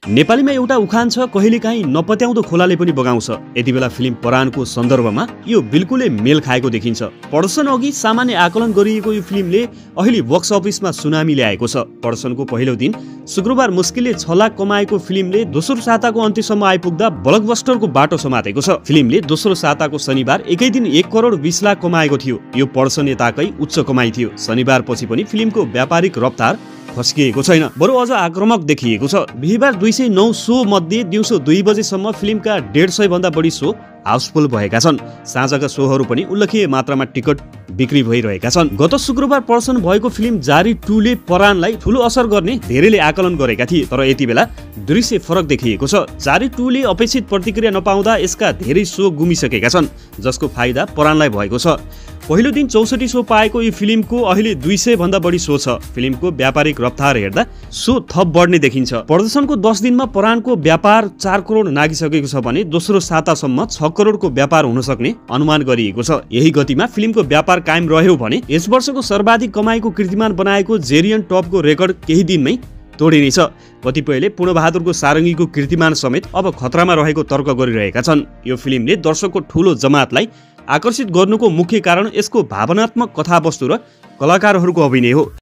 नेपालीमा एउटा उखान छ, कहिलेकाहीँ नपत्याउँदो खोलाले पनि बगाउँछ। यति बेला फिल्म परानको सन्दर्भमा यो बिल्कुलै मेल खाएको देखिन्छ। प्रदर्शन अघि सामान्य आकलन गरिएको यो फिल्मले अहिले बक्स अफिसमा सुनामी ल्याएको छ। प्रदर्शनको पहिलो दिन शुक्रबार मुस्किलले 6 लाख कमाएको फिल्मले दोस्रो साताको अन्त्यसम्म आइपुग्दा ब्लकबस्टरको बाटो समातेको छ। फिल्मले दोस्रो साताको शनिबार एकै दिन 1 करोड 20 लाख कमाएको थियो। यो प्रदर्शन यताकै उच्च कमाइ थियो। शनिबार पछि पनि फिल्मको व्यापारिक रफ्तार खस्किएको छैन, बरु अझ आक्रामक देखिएको छ। बिहीबार 209 शो मध्ये दिउँसो 2 बजेसम्म फिल्मका 150 भन्दा बढी शो हाउसफुल भएका छन्। साँझका शोहरू पनि उल्लेख्य मात्रामा टिकट बिक्री भइरहेका छन्। गत शुक्रबार प्रदर्शन भएको फिल्म जारी 2 ले परानलाई ठूलो असर गर्ने धेरैले आकलन गरेका थिए, तर यति बेला दृश्य फरक देखिएको छ। जारी 2 ले अपेक्षित प्रतिक्रिया नपाउँदा यसका धेरै शो गुमिसकेका छन्, जसको फाइदा परानलाई भएको छ। पहिलो दिन 64 शो पाएको यो फिल्मको अहिले 200 भन्दा बढी शो छ। फिल्मको व्यापारिक रफ्तार हेर्दा शो थप बढ्ने देखिन्छ। प्रदर्शनको 10 दिनमा परानको व्यापार 4 करोड नागिसकेको छ भने दोस्रो सातासम्म 6 करोडको व्यापार हुन सक्ने अनुमान गरिएको छ। यही गतिमा फिल्मको व्यापार कायम रह्यो भने यस वर्षको सर्वाधिक कमाइको कीर्तिमान बनाएको जेरियन टपको रेकर्ड केही दिनमै तोडिनेछ। कतिपयले पूर्णबहादुरको सारङ्गीको कीर्तिमान समेत अब खतरामा रहेको तर्क गरिरहेका छन्। यो फिल्मले दर्शकको ठूलो जमातलाई आकर्षित गर्नुको मुख्य कारण यसको भावनात्मक कथावस्तु र कलाकारहरूको अभिनय हो।